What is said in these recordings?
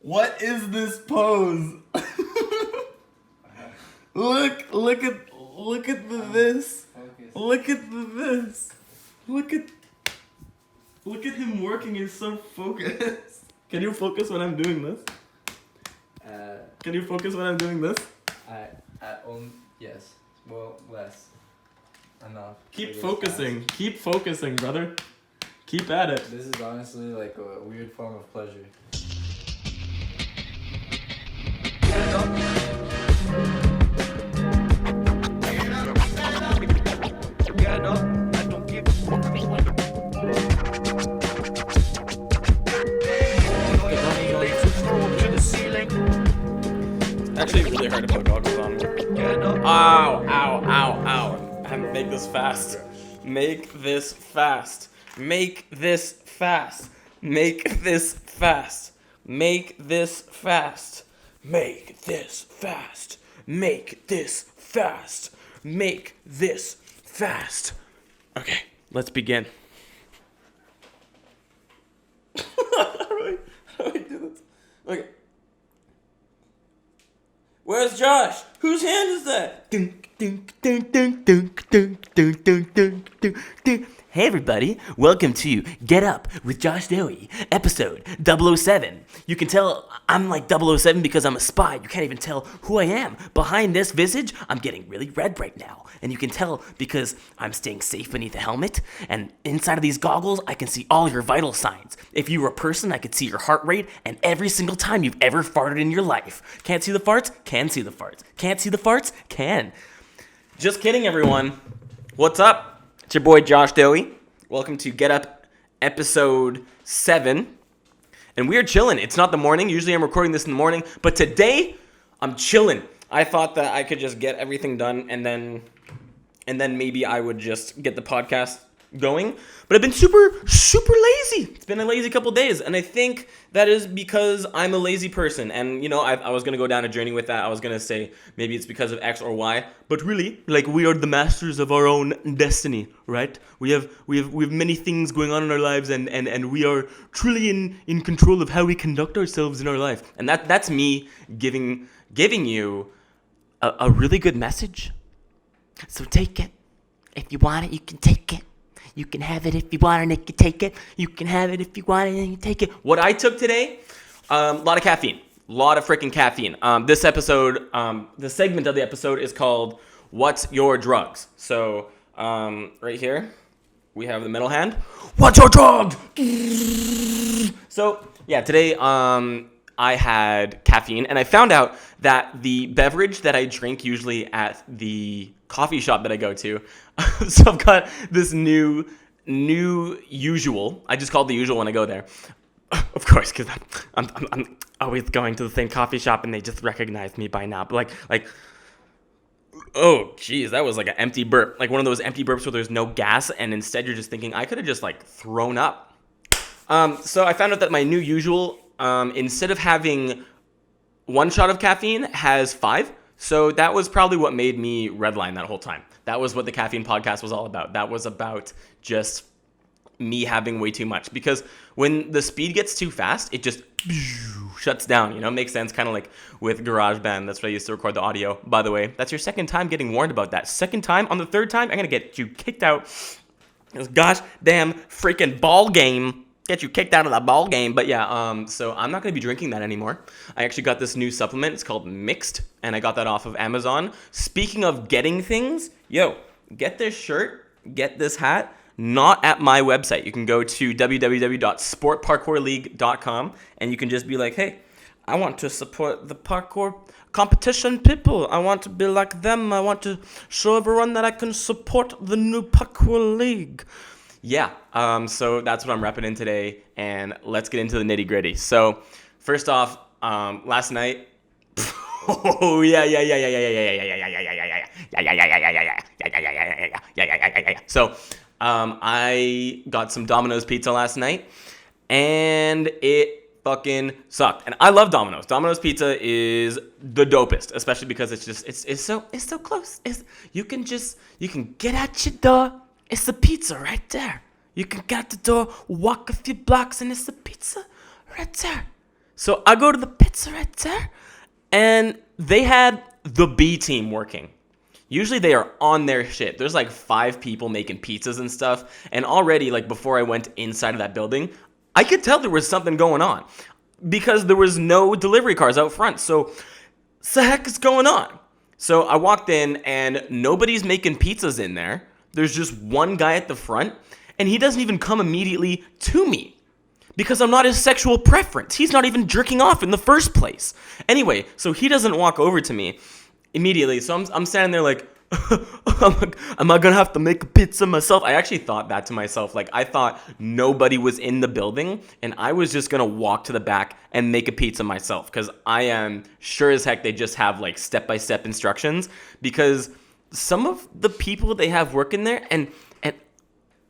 What is this pose? Look at the this. Look at the this. Look at him working. He's so focused. Can you focus when I'm doing this? Can you focus when I'm doing this? Yes. Well, less. Enough. Keep focusing, brother. Keep at it. This is honestly like a weird form of pleasure. Actually, really hard to put goggles on. Ow. Make this fast. Make this fast. Make this fast. Make this fast. Make this fast. Make this fast. Make this fast. Make this fast. Okay, let's begin. How do I do this? Okay. Where's Josh? Whose hand is that? Hey everybody, welcome to Get Up with Josh Dohy, episode 007. You can tell I'm like 007 because I'm a spy. You can't even tell who I am. Behind this visage, I'm getting really red right now. And you can tell because I'm staying safe beneath a helmet. And inside of these goggles, I can see all your vital signs. If you were a person, I could see your heart rate and every single time you've ever farted in your life. Can't see the farts? Can see the farts. Can't see the farts? Can. Just kidding, everyone. What's up? It's your boy Josh Dohy. Welcome to Get Up episode 7. And we're chilling. It's not the morning. Usually I'm recording this in the morning. But today, I'm chilling. I thought that I could just get everything done and then maybe I would just get the podcast going. But I've been super lazy. It's been a lazy couple days. And I think that is because I'm a lazy person. And, you know, I was going to go down a journey with that. I was going to say maybe it's because of X or Y. But really, like, we are the masters of our own destiny, right? We have many things going on in our lives and we are truly in control of how we conduct ourselves in our life. And that's me giving you a really good message. So take it. If you want it, you can take it. You can have it if you want it, you can take it. You can have it if you want it, and you can take it. What I took today, a lot of caffeine. A lot of freaking caffeine. This episode, the segment of the episode is called What's Your Drugs? So, right here, we have the middle hand. What's your drug? So, yeah, today, I had caffeine, and I found out that the beverage that I drink usually at the coffee shop that I go to, so I've got this new usual. I just call it the usual when I go there. Of course, because I'm always going to the same coffee shop, and they just recognize me by now. But like, oh, geez, that was like an empty burp. Like one of those empty burps where there's no gas, and instead you're just thinking, I could have just like thrown up. So I found out that my new usual, instead of having one shot of caffeine, has 5. So that was probably what made me redline that whole time. That was what the caffeine podcast was all about. That was about just me having way too much. Because when the speed gets too fast, it just shuts down. You know, it makes sense, kind of like with GarageBand. That's what I used to record the audio. By the way, that's your second time getting warned about that. Second time, on the third time, I'm going to get you kicked out. This gosh damn freaking ball game. Get you kicked out of that ball game. But yeah, so I'm not going to be drinking that anymore. I actually got this new supplement. It's called Mixed, and I got that off of Amazon. Speaking of getting things, get this shirt, get this hat, not at my website. You can go to www.sportparkourleague.com, and you can just be like, hey, I want to support the parkour competition people. I want to be like them. I want to show everyone that I can support the new parkour league. Yeah, so that's what I'm repping in today, and let's get into the nitty gritty. So, first off, last night, oh yeah. So, I got some Domino's pizza last night, and it fucking sucked. And I love Domino's. Domino's pizza is the dopest, especially because it's so close. You can get at your door. It's the pizza right there. You can get out the door, walk a few blocks, and it's the pizza right there. So I go to the pizza right there, and they had the B team working. Usually they are on their shit. There's like 5 people making pizzas and stuff. And already, like before I went inside of that building, I could tell there was something going on because there was no delivery cars out front. So, what the heck is going on? So I walked in and nobody's making pizzas in there. There's just one guy at the front, and he doesn't even come immediately to me because I'm not his sexual preference. He's not even jerking off in the first place. Anyway, so he doesn't walk over to me immediately. So I'm standing there like, am I gonna have to make a pizza myself? I actually thought that to myself. Like, I thought nobody was in the building and I was just gonna walk to the back and make a pizza myself, because I am sure as heck they just have like step-by-step instructions, because some of the people they have working there, and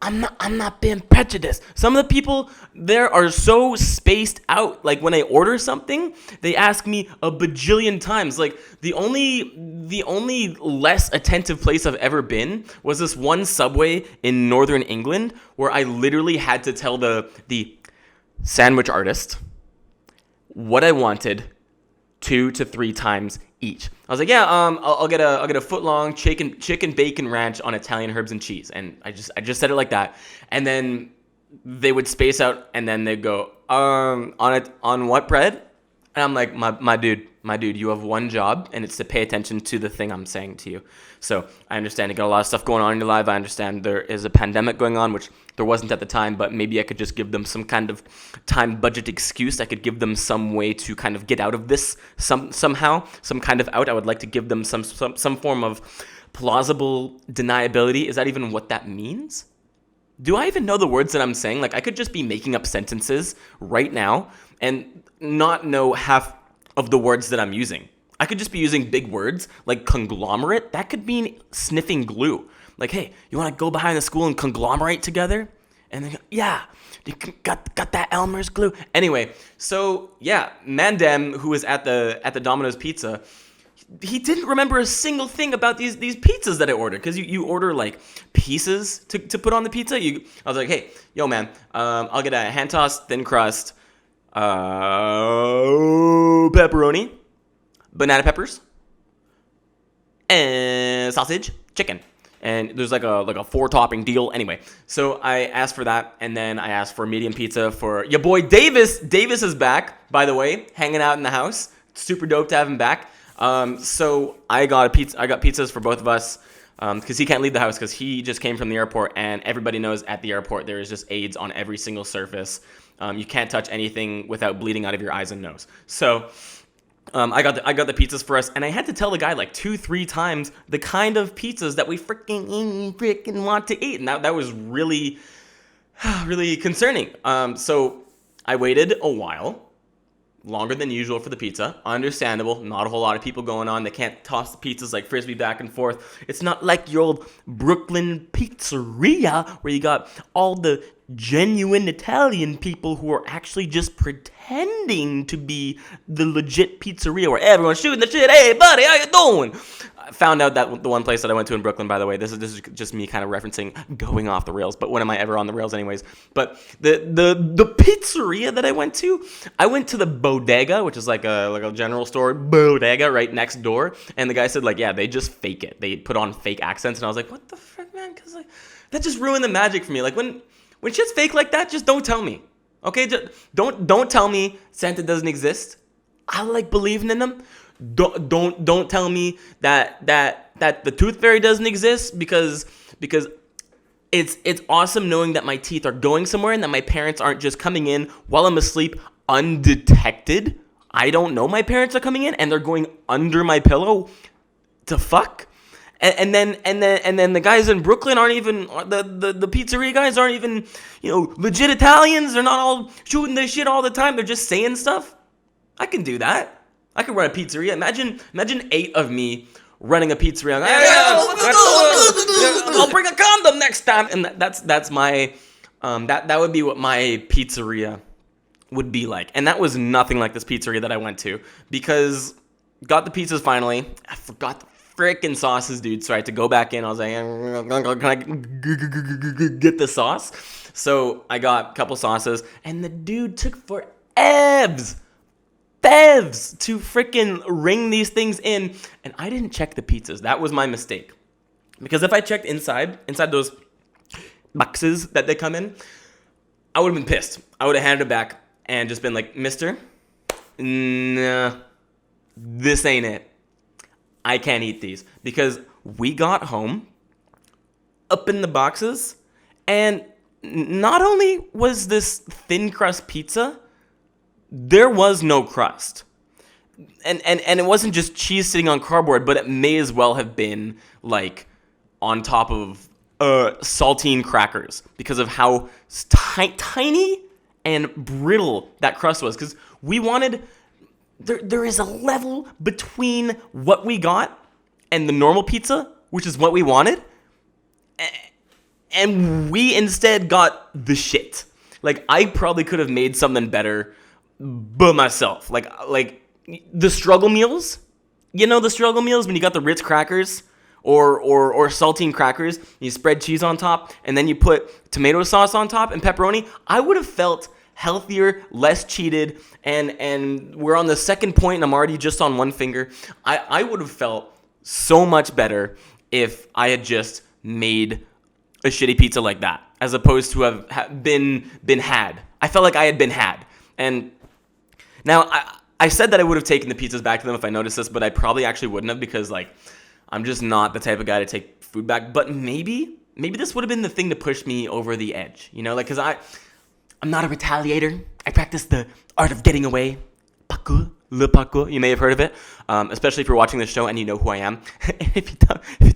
I'm not being prejudiced. Some of the people there are so spaced out. Like, when I order something, they ask me a bajillion times. Like, the only less attentive place I've ever been was this one Subway in Northern England where I literally had to tell the sandwich artist what I wanted 2 to 3 times each. I was like, yeah, I'll get a foot long chicken bacon ranch on Italian herbs and cheese, and I just said it like that, and then they would space out, and then they'd go, on what bread? And I'm like, my dude, you have one job, and it's to pay attention to the thing I'm saying to you. So I understand you got a lot of stuff going on in your life. I understand there is a pandemic going on, which there wasn't at the time, but maybe I could just give them some kind of time budget excuse. I could give them some way to kind of get out of this somehow, some kind of out. I would like to give them some form of plausible deniability. Is that even what that means? Do I even know the words that I'm saying? Like, I could just be making up sentences right now and not know half of the words that I'm using. I could just be using big words like conglomerate. That could mean sniffing glue. Like, hey, you want to go behind the school and conglomerate together? And they go, yeah, you got that Elmer's glue. Anyway, so yeah, Mandem, who was at the Domino's pizza, he didn't remember a single thing about these pizzas that I ordered, because you order like pieces to put on the pizza. I was like, hey, yo man, I'll get a hand tossed thin crust, pepperoni, banana peppers, and sausage, chicken. And there's like a 4-topping deal. Anyway, so I asked for that, and then I asked for medium pizza for your boy Davis. Davis is back, by the way, hanging out in the house. Super dope to have him back. So I got pizzas for both of us, because he can't leave the house because he just came from the airport, and everybody knows at the airport there is just AIDS on every single surface. You can't touch anything without bleeding out of your eyes and nose. So I got the pizzas for us, and I had to tell the guy like 2-3 times the kind of pizzas that we freaking want to eat, and that was really really concerning. So I waited a while. Longer than usual for the pizza. Understandable. Not a whole lot of people going on. They can't toss the pizzas like frisbee back and forth. It's not like your old Brooklyn pizzeria where you got all the genuine Italian people who are actually just pretending to be the legit pizzeria where everyone's shooting the shit. Hey, buddy, how you doing? I found out that the one place that I went to in Brooklyn, by the way, this is just me kind of referencing going off the rails, but when am I ever on the rails anyways? But the pizzeria that I went to the bodega, which is like a general store bodega right next door, and the guy said like, yeah, they just fake it. They put on fake accents, and I was like, what the frick, man? Because like, that just ruined the magic for me. Like, when shit's fake like that, just don't tell me. Okay, just don't tell me Santa doesn't exist. I like believing in them. Don't tell me that the tooth fairy doesn't exist, because it's awesome knowing that my teeth are going somewhere and that my parents aren't just coming in while I'm asleep undetected. I don't know my parents are coming in and they're going under my pillow to fuck. And then the guys in Brooklyn aren't even the pizzeria guys aren't even, legit Italians. They're not all shooting their shit all the time. They're just saying stuff. I can do that. I could run a pizzeria. Imagine 8 of me running a pizzeria. I'll bring a condom next time. And that's my that would be what my pizzeria would be like. And that was nothing like this pizzeria that I went to, because got the pizzas finally. I forgot the freaking sauces, dude. So I had to go back in. I was like, can I get the sauce? So I got a couple sauces, and the dude took forever bevs to freaking ring these things in, and I didn't check the pizzas. That was my mistake. Because if I checked inside those boxes that they come in, I would have been pissed. I would have handed it back and just been like, mister, nah, this ain't it. I can't eat these. Because we got home, up in the boxes, and not only was this thin crust pizza, there was no crust. And it wasn't just cheese sitting on cardboard, but it may as well have been like on top of saltine crackers because of how tiny and brittle that crust was. Because we wanted, there is a level between what we got and the normal pizza, which is what we wanted. And we instead got the shit. Like, I probably could have made something better by myself. Like the struggle meals. You know the struggle meals when you got the Ritz crackers or saltine crackers, you spread cheese on top, and then you put tomato sauce on top and pepperoni. I would have felt healthier, less cheated, and we're on the second point and I'm already just on one finger. I would have felt so much better if I had just made a shitty pizza like that, as opposed to have been had. I felt like I had been had. And now I said that I would have taken the pizzas back to them if I noticed this, but I probably actually wouldn't have, because like I'm just not the type of guy to take food back. But maybe this would have been the thing to push me over the edge, you know, like, because I'm not a retaliator. I practice the art of getting away. Le parkour. You may have heard of it, especially if you're watching this show and you know who I am. If you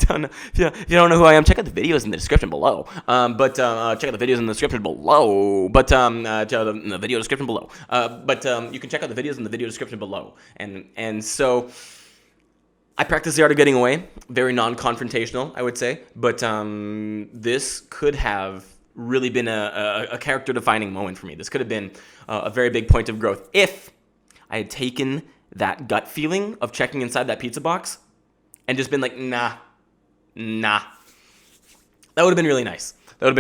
don't know who I am, check out the videos in the description below. Check out the videos in the description below. The video description below. You can check out the videos in the video description below. And so I practice the art of getting away. Very non-confrontational, I would say. But this could have really been a character-defining moment for me. This could have been a very big point of growth if I had taken that gut feeling of checking inside that pizza box and just been like, nah. That would have been really nice. There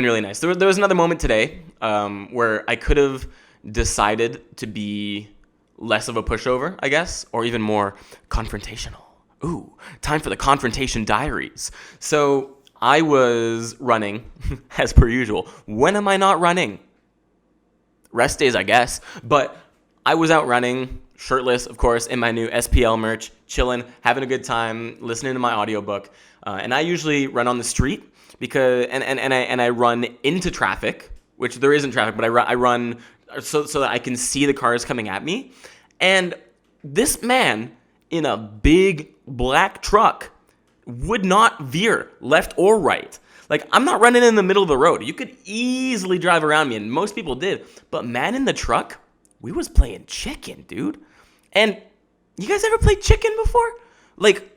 was another moment today where I could have decided to be less of a pushover, I guess, or even more confrontational. Ooh, time for the confrontation diaries. So I was running, as per usual. When am I not running? Rest days, I guess. But I was out running, shirtless, of course, in my new SPL merch, chilling, having a good time, listening to my audiobook. And I usually run on the street because I run into traffic, which there isn't traffic, but I run so that I can see the cars coming at me. And this man in a big black truck would not veer left or right. Like, I'm not running in the middle of the road. You could easily drive around me, and most people did. But man in the truck, we was playing chicken, dude. And you guys ever played chicken before? Like,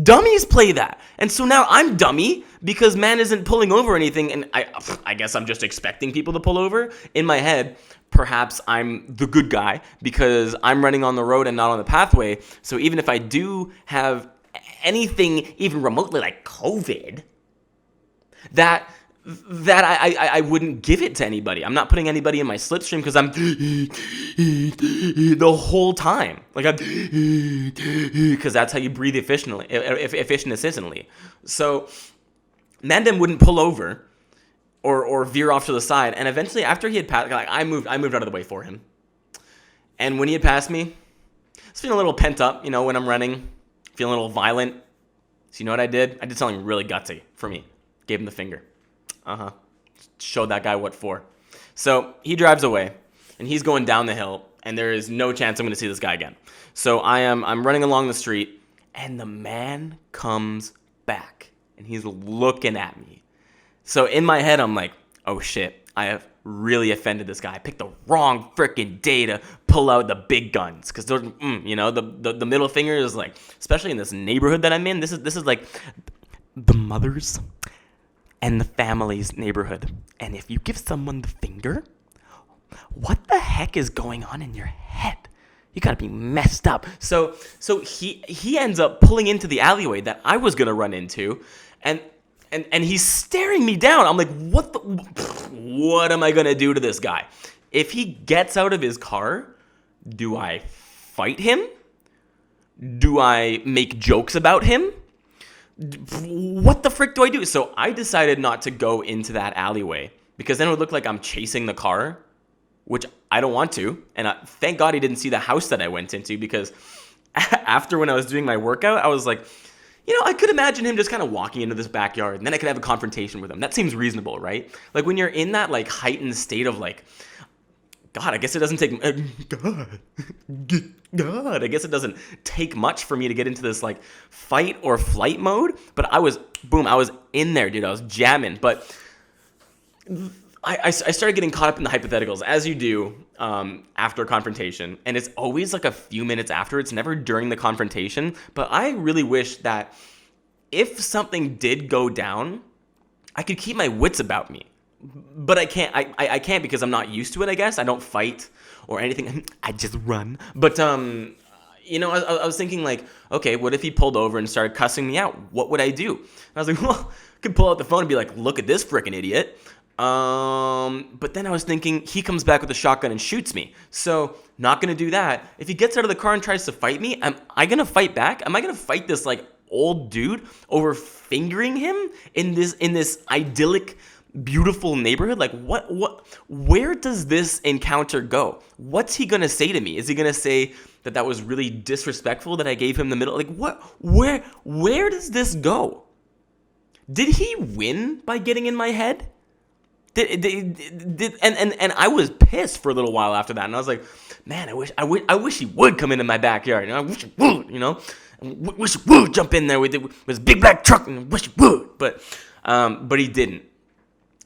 dummies play that. And so now I'm dummy because man isn't pulling over anything. And I guess I'm just expecting people to pull over. In my head, perhaps I'm the good guy because I'm running on the road and not on the pathway. So even if I do have anything even remotely like COVID, that I wouldn't give it to anybody. I'm not putting anybody in my slipstream because I'm the whole time. Like, I'm because that's how you breathe efficiently. So Mandem wouldn't pull over or veer off to the side. And eventually, after he had passed, like, I moved out of the way for him. And when he had passed me, I was feeling a little pent up, you know, when I'm running, feeling a little violent. So you know what I did? I did something really gutsy for me. Gave him the finger. Showed that guy what for. So he drives away, and he's going down the hill, and there is no chance I'm going to see this guy again. So I'm running along the street, and the man comes back, and he's looking at me. So in my head, I'm like, oh shit, I have really offended this guy. I picked the wrong freaking day to pull out the big guns, because you know, the middle finger is like, especially in this neighborhood that I'm in, this is like the mothers and the family's neighborhood. And if you give someone the finger, what the heck is going on in your head? You gotta be messed up. So he ends up pulling into the alleyway that I was gonna run into, and he's staring me down. I'm like, what am I gonna do to this guy? If he gets out of his car, Do I fight him? Do I make jokes about him? What the frick do I do? So I decided not to go into that alleyway because then it would look like I'm chasing the car, which I don't want to. And thank God he didn't see the house that I went into, because after, when I was doing my workout, I was like, I could imagine him just kind of walking into this backyard and then I could have a confrontation with him. That seems reasonable, right? Like when you're in that like heightened state of like, God, I guess it doesn't take God, I guess it doesn't take much for me to get into this like fight or flight mode. But I was in there, dude. I was jamming. But I started getting caught up in the hypotheticals, as you do after a confrontation. And it's always like a few minutes after. It's never during the confrontation. But I really wish that if something did go down, I could keep my wits about me. But I can't. I can't because I'm not used to it, I guess. I don't fight or anything. I just run. But, I was thinking like, okay, what if he pulled over and started cussing me out? What would I do? And I was like, well, I could pull out the phone and be like, look at this frickin' idiot. But then I was thinking, he comes back with a shotgun and shoots me. So not going to do that. If he gets out of the car and tries to fight me, am I going to fight back? Am I going to fight this like old dude over fingering him in this idyllic, beautiful neighborhood? Like where does this encounter go? What's he gonna say to me? Is he gonna say that was really disrespectful that I gave him the middle? Like where does this go? Did he win by getting in my head? And I was pissed for a little while after that, and I was like, man, I wish he would come into my backyard. I wish he would, wish he would jump in there with his big black truck, and wish he would, but he didn't.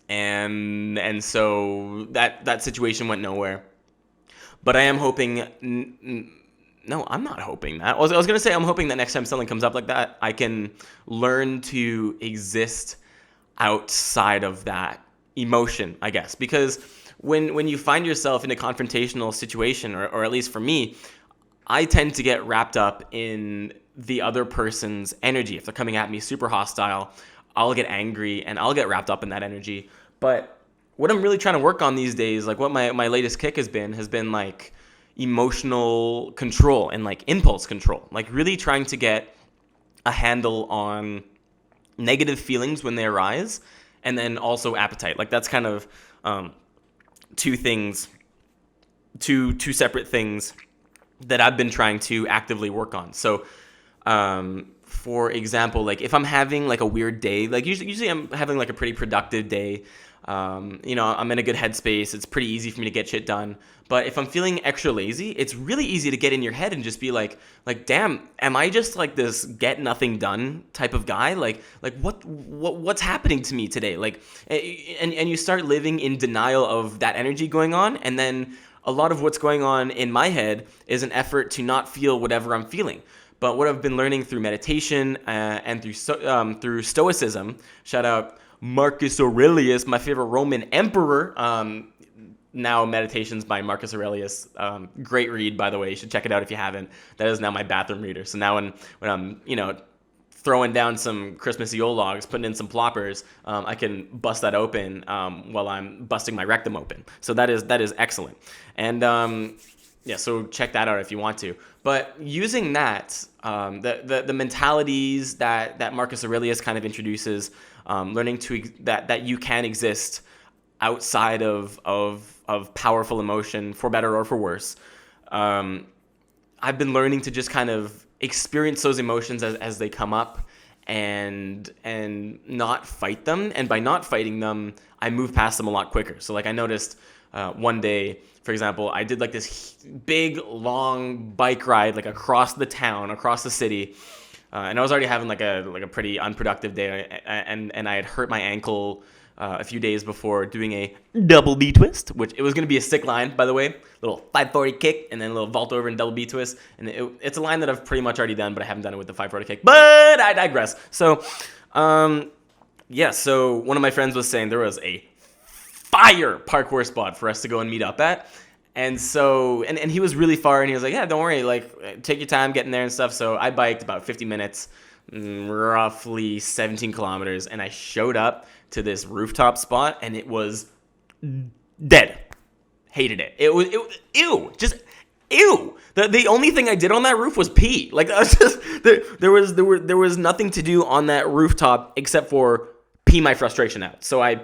And so that situation went nowhere. But I am hoping. No, I'm not hoping that. I was going to say I'm hoping that next time something comes up like that, I can learn to exist outside of that emotion, I guess. Because when you find yourself in a confrontational situation, or at least for me, I tend to get wrapped up in the other person's energy. If they're coming at me super hostile, I'll get angry and I'll get wrapped up in that energy. But what I'm really trying to work on these days, like what my latest kick has been like emotional control and like impulse control. Like really trying to get a handle on negative feelings when they arise, and then also appetite. Like that's kind of two separate things that I've been trying to actively work on. So for example, like if I'm having like a weird day, like usually I'm having like a pretty productive day. I'm in a good headspace. It's pretty easy for me to get shit done. But if I'm feeling extra lazy, it's really easy to get in your head and just be like, damn, am I just like this get nothing done type of guy? Like what's happening to me today? Like, and you start living in denial of that energy going on. And then a lot of what's going on in my head is an effort to not feel whatever I'm feeling. But what I've been learning through meditation and through Stoicism, shout out Marcus Aurelius, my favorite Roman emperor. Now Meditations by Marcus Aurelius. Great read, by the way. You should check it out if you haven't. That is now my bathroom reader. So now when I'm throwing down some Christmas Yule logs, putting in some ploppers, I can bust that open while I'm busting my rectum open. So that is excellent. And so check that out if you want to. But using that, the mentalities that Marcus Aurelius kind of introduces, learning that you can exist outside of powerful emotion, for better or for worse. I've been learning to just kind of experience those emotions as they come up and not fight them. And by not fighting them, I move past them a lot quicker. So like I noticed one day, for example, I did like this big, long bike ride like across the town, across the city. And I was already having like a pretty unproductive day. And I had hurt my ankle a few days before doing a double B twist, which it was going to be a sick line, by the way. Little 540 kick and then a little vault over and double B twist. And it's a line that I've pretty much already done, but I haven't done it with the 540 kick. But I digress. So, so one of my friends was saying there was a fire parkour spot for us to go and meet up at. And so, and he was really far, and he was like, yeah, don't worry, like, take your time getting there and stuff. So I biked about 50 minutes, roughly 17 kilometers, and I showed up to this rooftop spot, and it was dead. Hated it. It was ew. Just ew. The only thing I did on that roof was pee. Like, I was just there was nothing to do on that rooftop except for pee my frustration out. So I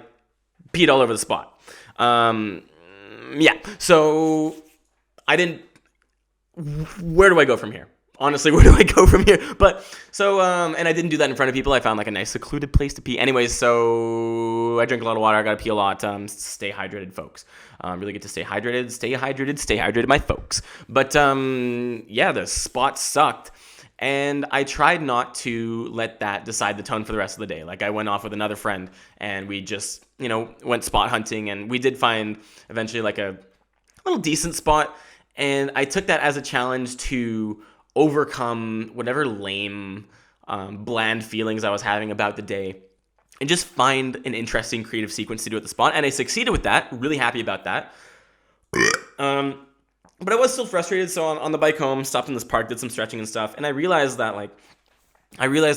peed all over the spot. Yeah. So I didn't. Where do I go from here? Honestly, where do I go from here? But so, and I didn't do that in front of people. I found like a nice secluded place to pee. Anyways, so I drink a lot of water. I gotta pee a lot. Stay hydrated, folks. Really get to stay hydrated. Stay hydrated. Stay hydrated, my folks. But yeah, the spot sucked. And I tried not to let that decide the tone for the rest of the day. Like, I went off with another friend and we just, went spot hunting, and we did find eventually like a little decent spot. And I took that as a challenge to overcome whatever lame, bland feelings I was having about the day and just find an interesting creative sequence to do at the spot. And I succeeded with that. Really happy about that. But I was still frustrated. So on the bike home, stopped in this park, did some stretching and stuff. And I realized that I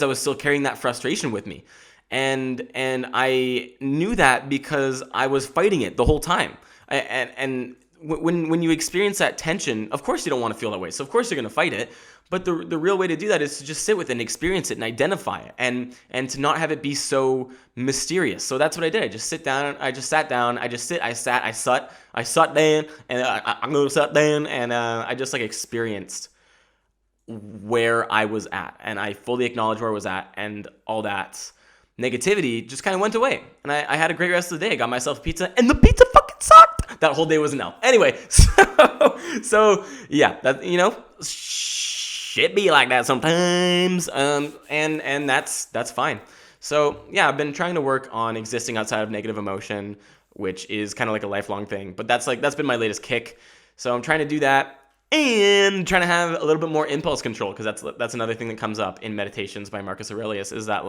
was still carrying that frustration with me. And I knew that because I was fighting it the whole time. And when you experience that tension, of course you don't want to feel that way. So of course you're going to fight it. But the real way to do that is to just sit with it and experience it and identify it, and to not have it be so mysterious. So that's what I did. I just sat down. I sat down, and I just experienced where I was at, and I fully acknowledged where I was at, and all that negativity just kind of went away. And I had a great rest of the day. I got myself pizza, and the pizza fucking sucked. That whole day was an L. Anyway, so yeah, that shit be like that sometimes, and that's fine. So yeah, I've been trying to work on existing outside of negative emotion, which is kind of like a lifelong thing. But that's been my latest kick. So I'm trying to do that, and trying to have a little bit more impulse control, because that's another thing that comes up in Meditations by Marcus Aurelius, is that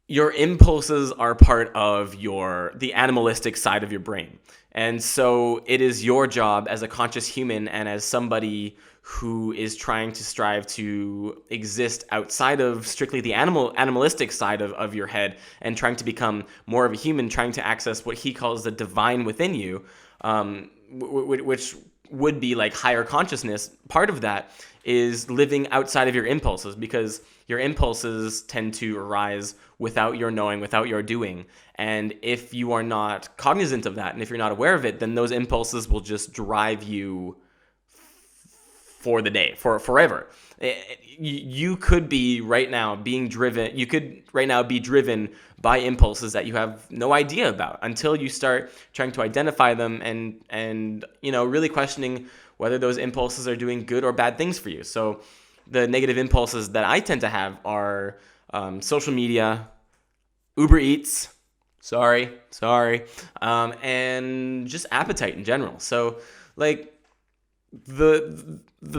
your impulses are part of the animalistic side of your brain. And so it is your job as a conscious human and as somebody who is trying to strive to exist outside of strictly the animalistic side of your head, and trying to become more of a human, trying to access what he calls the divine within you, which would be like higher consciousness. Part of that is living outside of your impulses, because your impulses tend to arise without your knowing, without your doing. And if you are not cognizant of that, and if you're not aware of it, then those impulses will just drive you for the day, for forever. You could be right now being driven. You could right now be driven by impulses that you have no idea about, until you start trying to identify them and really questioning whether those impulses are doing good or bad things for you. So the negative impulses that I tend to have are social media, Uber Eats, sorry, and just appetite in general. So the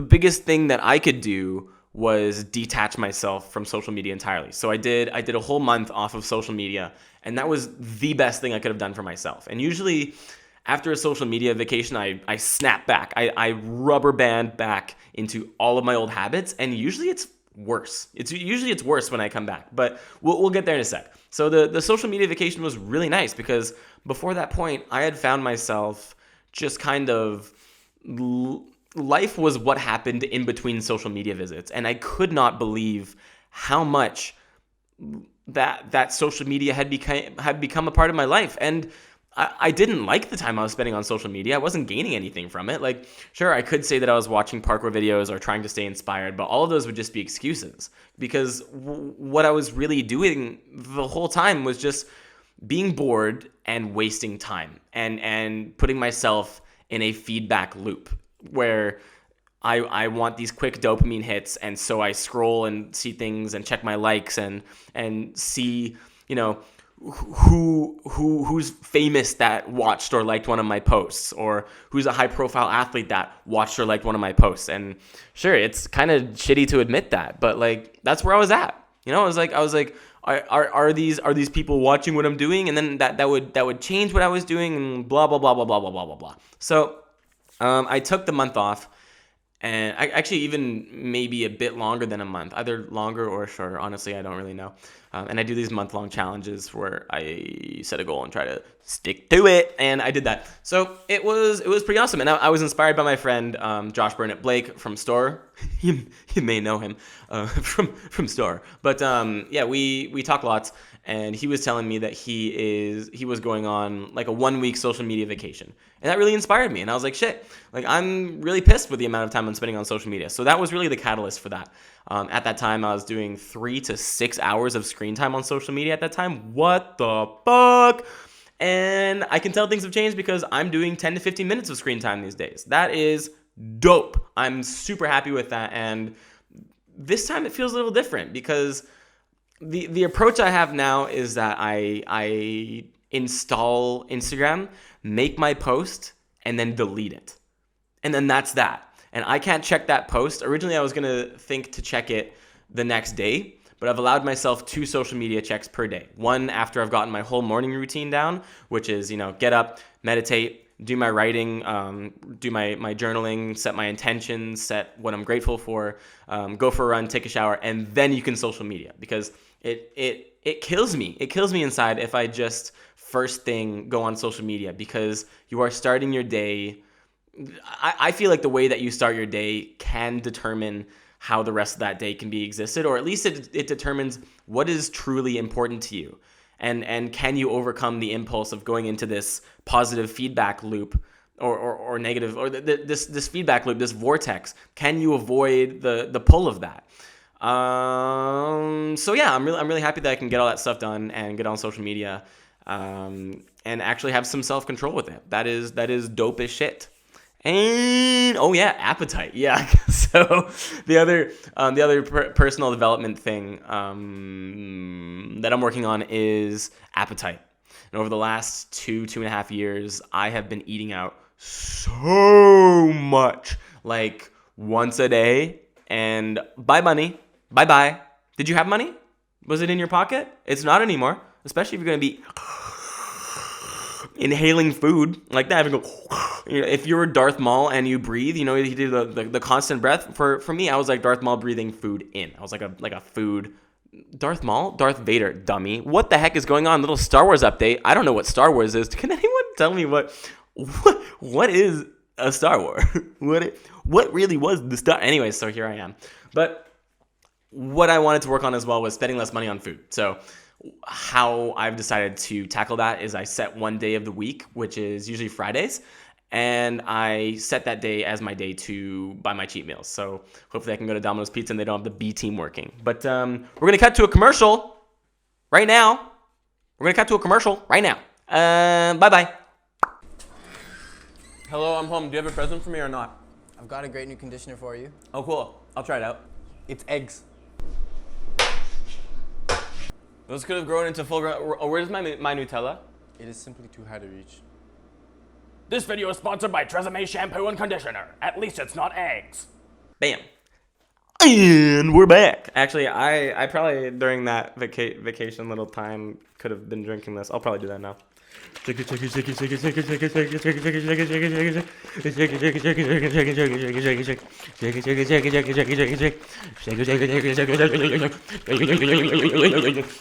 biggest thing that I could do was detach myself from social media entirely. So I did a whole month off of social media, and that was the best thing I could have done for myself. And usually after a social media vacation, I snap back. I rubber band back into all of my old habits, and usually it's worse. It's worse when I come back, but we'll get there in a sec. So the social media vacation was really nice, because before that point, I had found myself just kind of life was what happened in between social media visits, and I could not believe how much that social media had become a part of my life. And I didn't like the time I was spending on social media. I wasn't gaining anything from it. Sure, I could say that I was watching parkour videos or trying to stay inspired, but all of those would just be excuses, because what I was really doing the whole time was just being bored and wasting time and putting myself in a feedback loop where I want these quick dopamine hits, and so I scroll and see things and check my likes and see, who's famous that watched or liked one of my posts, or who's a high profile athlete that watched or liked one of my posts. And sure, it's kind of shitty to admit that, but that's where I was at. I was like, are these people watching what I'm doing? And then that would change what I was doing, and blah blah blah blah blah blah blah blah blah. So I took the month off, and I actually even maybe a bit longer than a month, either longer or shorter. Honestly, I don't really know. And I do these month-long challenges where I set a goal and try to stick to it, and I did that. So it was pretty awesome, and I was inspired by my friend Josh Burnett Blake from Store. you may know him from Store, but yeah, we talk lots, and he was telling me that he was going on like a 1-week social media vacation, and that really inspired me. And I was like, shit, like I'm really pissed with the amount of time I'm spending on social media. So that was really the catalyst for that. At that time, I was doing 3 to 6 hours of screen time on social media at that time. What the fuck? And I can tell things have changed because I'm doing 10 to 15 minutes of screen time these days. That is dope. I'm super happy with that. And this time it feels a little different because the approach I have now is that I install Instagram, make my post, and then delete it. And then that's that. And I can't check that post. Originally, I was going to think to check it the next day, but I've allowed myself 2 social media checks per day. One after I've gotten my whole morning routine down, which is, get up, meditate, do my writing, do my journaling, set my intentions, set what I'm grateful for, go for a run, take a shower, and then you can social media, because it kills me. It kills me inside if I just first thing go on social media, because you are starting your day. I feel like the way that you start your day can determine how the rest of that day can be existed, or at least it determines what is truly important to you. And can you overcome the impulse of going into this positive feedback loop or negative, or this feedback loop, this vortex? Can you avoid the pull of that? So yeah, I'm really happy that I can get all that stuff done and get on social media, and actually have some self-control with it. That is dope as shit. And oh yeah, appetite. Yeah. So the other personal development thing that I'm working on is appetite. And over the last 2.5 years, I have been eating out so much, like once a day. And bye money, bye. Did you have money? Was it in your pocket? It's not anymore. Especially if you're gonna be inhaling food like that. If you're Darth Maul and you breathe, you do the constant breath. For me, I was like Darth Maul breathing food in. I was like a food. Darth Maul? Darth Vader, dummy. What the heck is going on? Little Star Wars update. I don't know what Star Wars is. Can anyone tell me what is a Star Wars? What really was the Star? Anyway, so here I am. But what I wanted to work on as well was spending less money on food. So how I've decided to tackle that is I set one day of the week, which is usually Fridays, and I set that day as my day to buy my cheat meals. So hopefully I can go to Domino's Pizza and they don't have the B team working. But we're going to cut to a commercial right now. Bye-bye. Hello, I'm home. Do you have a present for me or not? I've got a great new conditioner for you. Oh, cool. I'll try it out. It's eggs. Those could have grown into full grown. Oh, where's my Nutella? It is simply too high to reach. This video is sponsored by Tresemme Shampoo and Conditioner. At least it's not eggs. Bam. And we're back. Actually, I probably during that vacation little time could have been drinking this. I'll probably do that now.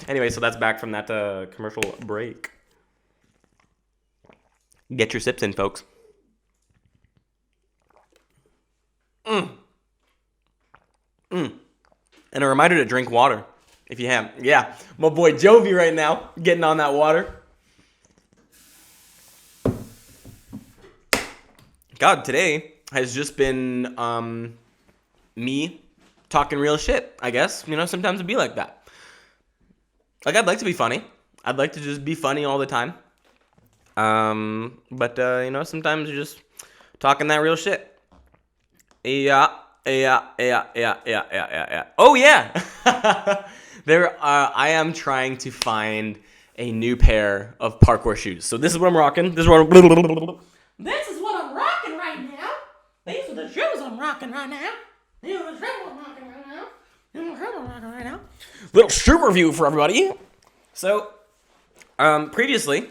Anyway, so that's back from that commercial break. Get your sips in, folks. And a reminder to drink water if you have. Yeah, my boy Jovy right now getting on that water. God, today has just been me talking real shit, I guess. Sometimes it'd be like that. Like, I'd like to be funny. I'd like to just be funny all the time. But sometimes you're just talking that real shit. Yeah. Oh, yeah. I am trying to find a new pair of parkour shoes. So this is what I'm rocking. This is what I'm rocking right now. These are the shoes I'm rocking right now. Little shoe review for everybody. So, previously,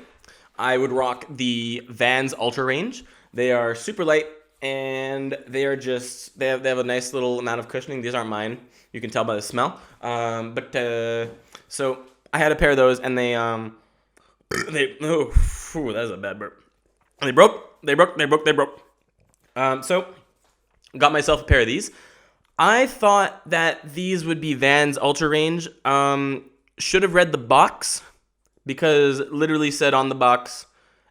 I would rock the Vans Ultra Range. They are super light, and they have a nice little amount of cushioning. These aren't mine. You can tell by the smell. But So I had a pair of those, and they that's a bad burp. They broke. So got myself a pair of these. I thought that these would be Vans Ultra Range. Should have read the box, because it literally said on the box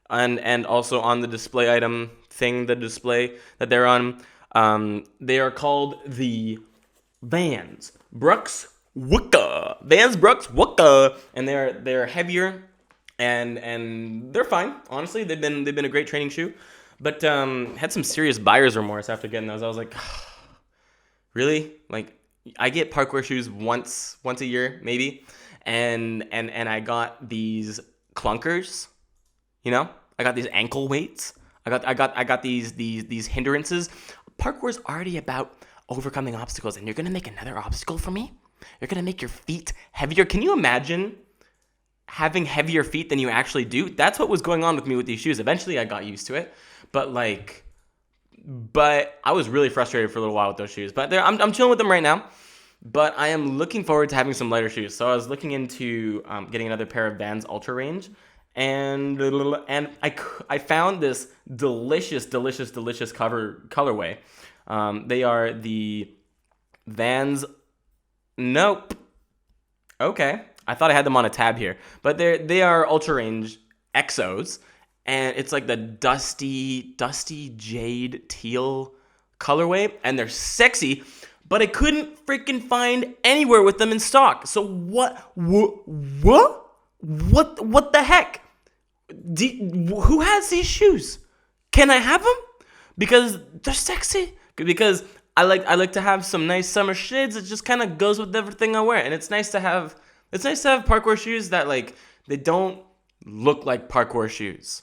and also on the display item thing, the display that they're on, they are called the Vans Brooks Wooka. Vans Brooks Wooka, and they're heavier and they're fine. Honestly, they've been a great training shoe, but had some serious buyer's remorse after getting those. I was like, really? Like, I get parkour shoes once a year maybe, and I got these clunkers, you know? I got these ankle weights. I got these hindrances. Parkour's already about overcoming obstacles, and you're gonna make another obstacle for me? You're gonna make your feet heavier? Can you imagine having heavier feet than you actually do? That's what was going on with me with these shoes. Eventually I got used to it, but I was really frustrated for a little while with those shoes. But I'm chilling with them right now. But I am looking forward to having some lighter shoes. So I was looking into getting another pair of Vans Ultra Range, and I found this delicious colorway. They are the Vans. Nope. Okay. I thought I had them on a tab here, but they are Ultra Range Exos, and it's like the dusty jade teal colorway, and they're sexy, but I couldn't freaking find anywhere with them in stock. So what the heck? Who has these shoes? Can I have them? Because they're sexy. Because I like to have some nice summer shades. It just kind of goes with everything I wear, and it's nice to have parkour shoes that, like, they don't look like parkour shoes.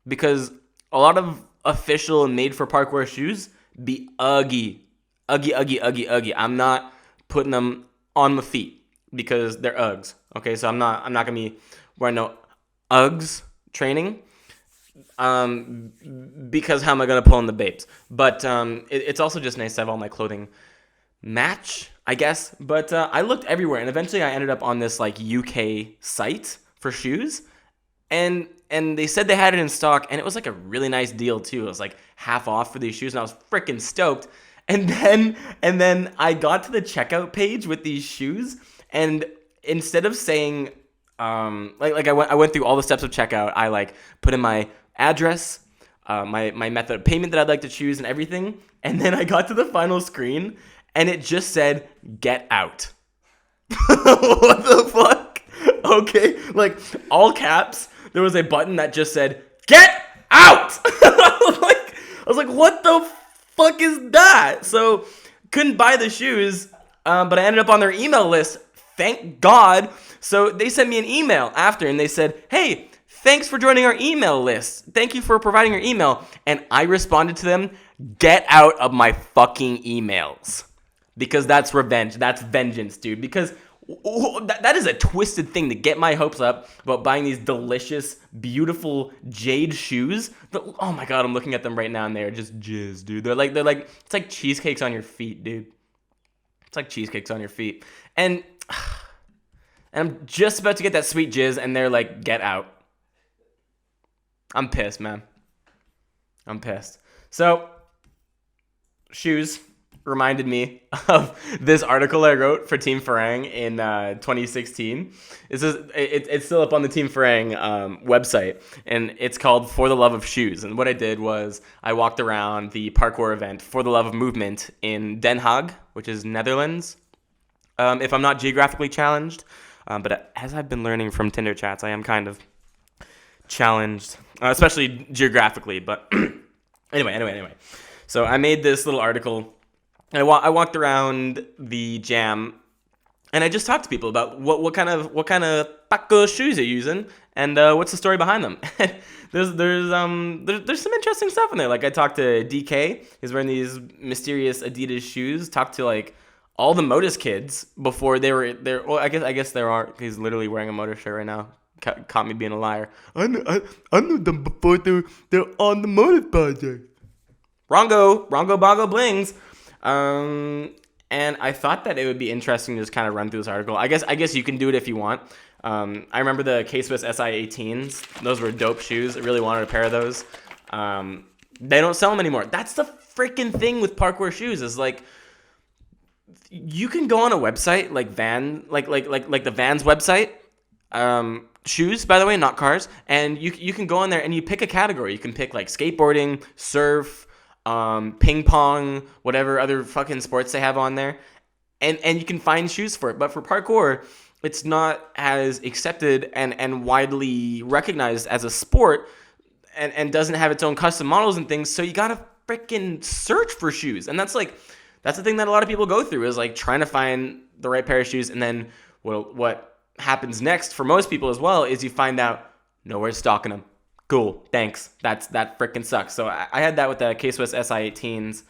Because a lot of official and made for parkour shoes be ugly. I'm not putting them on my feet because they're Uggs. Okay, so I'm not gonna be wearing no Uggs training. Because how am I gonna pull in the babes? But it's also just nice to have all my clothing match, I guess. But I looked everywhere, and eventually I ended up on this like UK site for shoes, and they said they had it in stock, and it was like a really nice deal too. It was like half off for these shoes, and I was freaking stoked. And then I got to the checkout page with these shoes, and instead of saying I went through all the steps of checkout, I like put in my address, my method of payment that I'd like to choose, and everything. And then I got to the final screen, and it just said, "Get out." What the fuck? Okay, like all caps. There was a button that just said, "Get out." I was like, what the fuck is that? So couldn't buy the shoes, but I ended up on their email list. Thank God. So they sent me an email after, and they said, "Hey, thanks for joining our email list. Thank you for providing your email." And I responded to them, "Get out of my fucking emails." Because that's revenge. That's vengeance, dude. Because that is a twisted thing to get my hopes up about buying these delicious, beautiful jade shoes. Oh my God, I'm looking at them right now, and they're just jizz, dude. They're like it's like cheesecakes on your feet, dude. It's like cheesecakes on your feet. And I'm just about to get that sweet jizz, and they're like, "Get out." I'm pissed, man. I'm pissed. So, shoes reminded me of this article I wrote for Team Farang in 2016. It's still up on the Team Farang website, and it's called "For the Love of Shoes." And what I did was I walked around the parkour event For the Love of Movement in Den Haag, which is Netherlands, if I'm not geographically challenged. But as I've been learning from Tinder chats, I am kind of challenged, especially geographically. But anyway. So I made this little article. I walked around the jam, and I just talked to people about what kind of parkour shoes they're using, and what's the story behind them. there's some interesting stuff in there. Like I talked to DK. He's wearing these mysterious Adidas shoes. Talked to like all the Modus kids before they were there. Well, I guess there are. He's literally wearing a Modus shirt right now. Caught me being a liar. I knew them before they're on the Modus project. Rongo Bongo Blings. And I thought that it would be interesting to just kind of run through this article. I guess you can do it if you want. I remember the K-Swiss SI18s. Those were dope shoes. I really wanted a pair of those. They don't sell them anymore. That's the freaking thing with parkour shoes is like you can go on a website like the Vans website. Shoes, by the way, not cars. And you can go on there and you pick a category. You can pick like skateboarding, surf, ping pong, whatever other fucking sports they have on there. And you can find shoes for it. But for parkour, it's not as accepted and widely recognized as a sport and doesn't have its own custom models and things. So you gotta freaking search for shoes. And that's the thing that a lot of people go through is like trying to find the right pair of shoes. And then what happens next for most people as well is you find out nowhere's stocking them. Cool, thanks. That freaking sucks. So I had that with the K-Swiss SI18s.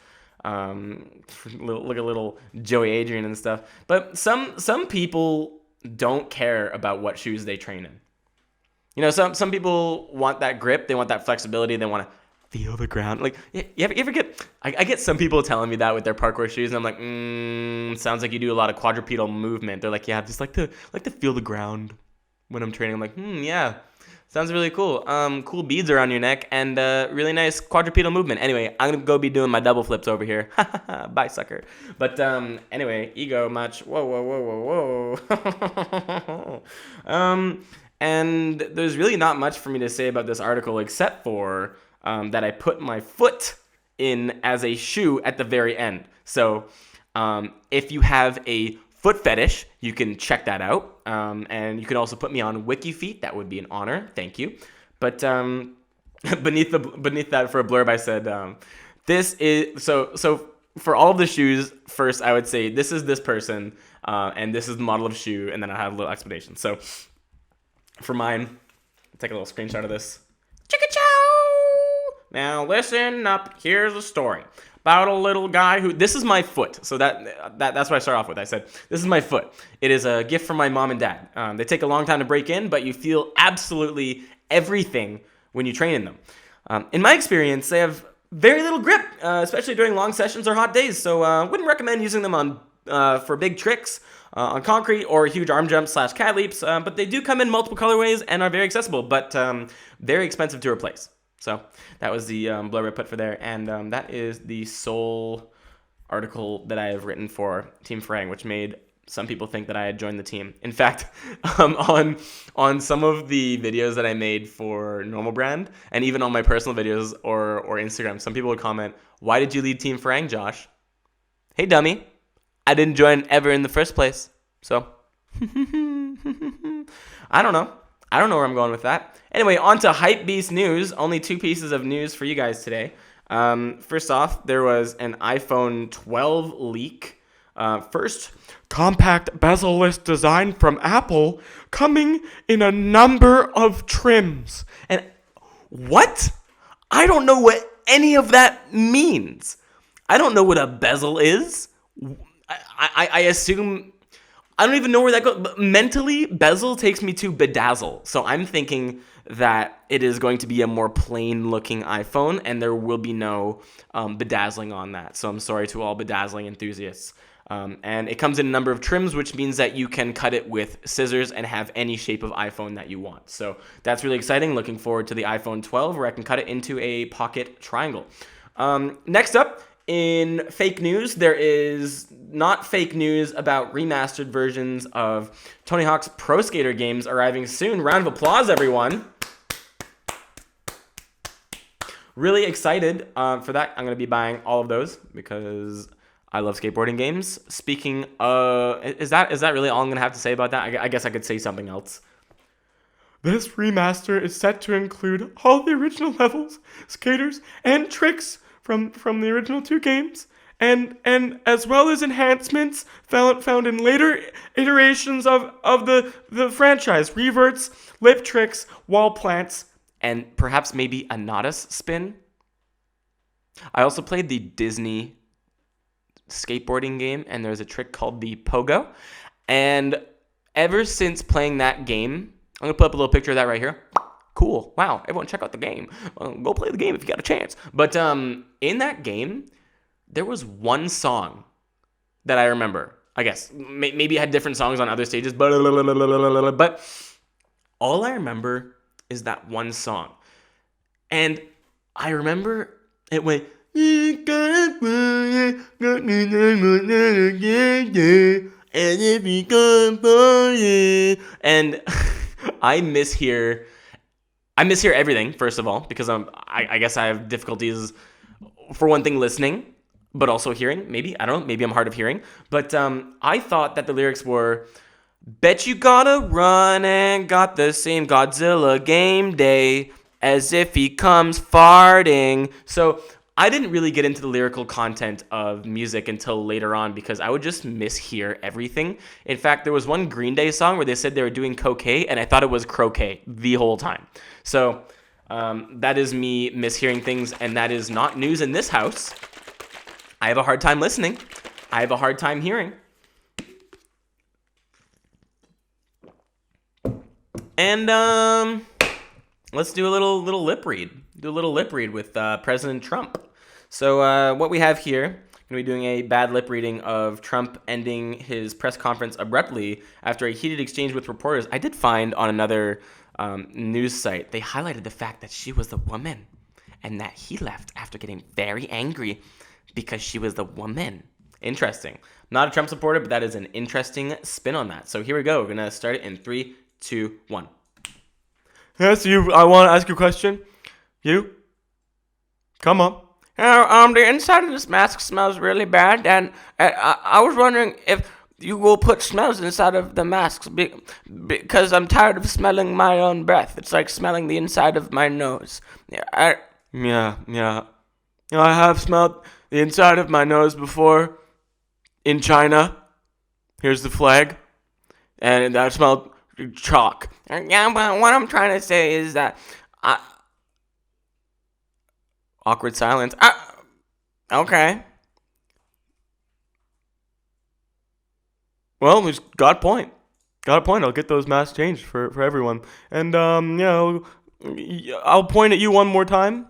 Look at little Joey Adrian and stuff. But some people don't care about what shoes they train in. You know, some people want that grip, they want that flexibility, they want to feel the ground. Like, you ever get? I get some people telling me that with their parkour shoes, and I'm like, sounds like you do a lot of quadrupedal movement. They're like, yeah, just like to feel the ground when I'm training. I'm like, yeah, sounds really cool. Cool beads around your neck and really nice quadrupedal movement. Anyway, I'm gonna go be doing my double flips over here. Bye, sucker. But anyway, ego much. Whoa. And there's really not much for me to say about this article except for that I put my foot in as a shoe at the very end. So if you have a foot fetish, you can check that out. And you can also put me on WikiFeet. That would be an honor. Thank you. But beneath that for a blurb, I said, this is so for all of the shoes, first I would say this is this person, and this is the model of shoe, and then I have a little explanation. So for mine, I'll take a little screenshot of this. Chicka-chow! Now listen up. Here's a story about a little guy who. This is my foot. So that's what I start off with. I said this is my foot. It is a gift from my mom and dad. They take a long time to break in, but you feel absolutely everything when you train in them. In my experience, they have very little grip, especially during long sessions or hot days. So wouldn't recommend using them on for big tricks. On concrete or huge arm jumps / cat leaps, but they do come in multiple colorways and are very accessible, but very expensive to replace. So that was the blurb I put for there, and that is the sole article that I have written for Team Farang, which made some people think that I had joined the team. In fact, on some of the videos that I made for Normal Brand, and even on my personal videos or Instagram, some people would comment, "Why did you lead Team Farang, Josh?" Hey, dummy. I didn't join ever in the first place. So, I don't know. I don't know where I'm going with that. Anyway, on to Hypebeast news. Only 2 pieces of news for you guys today. First off, there was an iPhone 12 leak. First, compact bezel-less design from Apple coming in a number of trims. And what? I don't know what any of that means. I don't know what a bezel is. I assume, I don't even know where that goes, but mentally, bezel takes me to bedazzle. So I'm thinking that it is going to be a more plain looking iPhone and there will be no bedazzling on that. So I'm sorry to all bedazzling enthusiasts. And it comes in a number of trims, which means that you can cut it with scissors and have any shape of iPhone that you want. So that's really exciting. Looking forward to the iPhone 12 where I can cut it into a pocket triangle. Next up, in fake news, there is not fake news about remastered versions of Tony Hawk's Pro Skater games arriving soon. Round of applause, everyone. Really excited for that. I'm going to be buying all of those because I love skateboarding games. Speaking of, is that really all I'm going to have to say about that? I guess I could say something else. This remaster is set to include all the original levels, skaters, and tricks from the original 2 games, and as well as enhancements found in later iterations of the franchise, reverts, lip tricks, wall plants, and perhaps maybe a Nodus spin. I also played the Disney skateboarding game, and there's a trick called the Pogo, and ever since playing that game, I'm gonna put up a little picture of that right here. Cool. Wow. Everyone check out the game. Go play the game if you got a chance. But in that game, there was one song that I remember. I guess maybe it had different songs on other stages, but all I remember is that one song. And I remember it went, and I mishear everything, first of all, because I guess I have difficulties, for one thing, listening, but also hearing. Maybe, I don't know, maybe I'm hard of hearing. But I thought that the lyrics were, bet you gotta run and got the same Godzilla game day as if he comes farting. So I didn't really get into the lyrical content of music until later on because I would just mishear everything. In fact, there was one Green Day song where they said they were doing cocaine, and I thought it was croquet the whole time. So that is me mishearing things, and that is not news in this house. I have a hard time listening. I have a hard time hearing. And let's do a little lip read. Do a little lip read with President Trump. So what we have here, going to be doing a bad lip reading of Trump ending his press conference abruptly after a heated exchange with reporters. I did find on another news site, they highlighted the fact that she was the woman and that he left after getting very angry because she was the woman. Interesting. Not a Trump supporter, but that is an interesting spin on that. So here we go. We're going to start it in 3, 2, 1. Yes, you. I want to ask you a question. You? Come on. The inside of this mask smells really bad, and I was wondering if you will put smells inside of the masks because I'm tired of smelling my own breath. It's like smelling the inside of my nose. Yeah. I have smelled the inside of my nose before in China. Here's the flag, and that smelled chalk. Yeah, but what I'm trying to say is that awkward silence. Okay. Well, we got a point. Got a point. I'll get those masks changed for everyone. And I'll point at you one more time.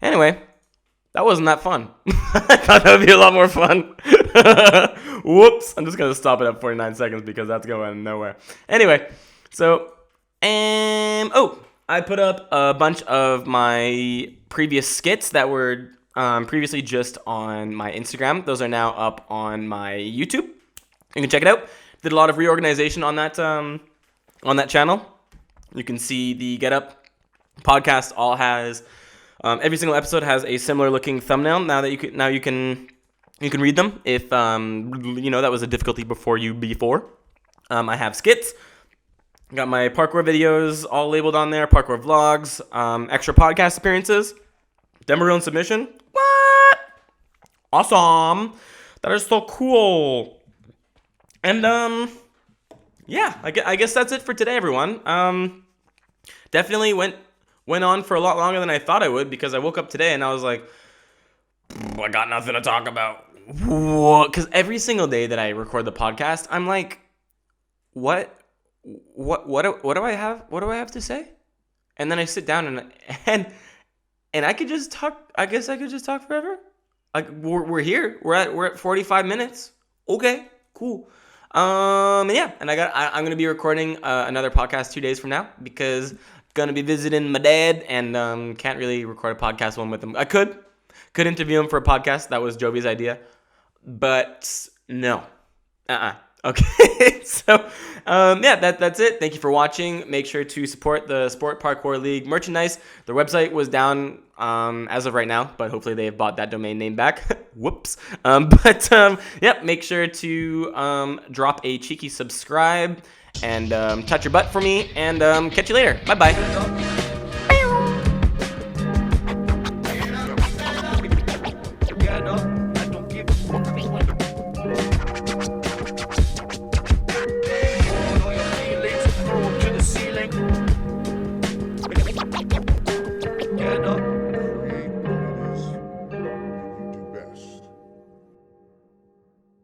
Anyway, that wasn't that fun. I thought that would be a lot more fun. Whoops. I'm just going to stop it at 49 seconds because that's going nowhere. Anyway, so, I put up a bunch of my previous skits that were previously just on my Instagram. Those are now up on my YouTube. You can check it out. Did a lot of reorganization on that channel. You can see the Get Up podcast all has every single episode has a similar looking thumbnail. Now you can read them if that was a difficulty before. I have skits. Got my parkour videos all labeled on there. Parkour vlogs, extra podcast appearances, demo reel and submission. What? Awesome! That is so cool. And I guess that's it for today, everyone. Definitely went on for a lot longer than I thought I would because I woke up today and I was like, I got nothing to talk about. Because every single day that I record the podcast, I'm like, what do I have? What do I have to say? And then I sit down and I could just talk. I guess I could just talk forever. Like we're here. We're at 45 minutes. Okay, cool. And I'm gonna be recording another podcast 2 days from now because I'm gonna be visiting my dad and can't really record a podcast one with him. I could interview him for a podcast. That was Jovy's idea, but no. Okay, so that's it. Thank you for watching. Make sure to support the Sport Parkour League merchandise. Their website was down as of right now, but hopefully they have bought that domain name back. Whoops. Make sure to drop a cheeky subscribe and touch your butt for me, and catch you later. Bye-bye. Get up.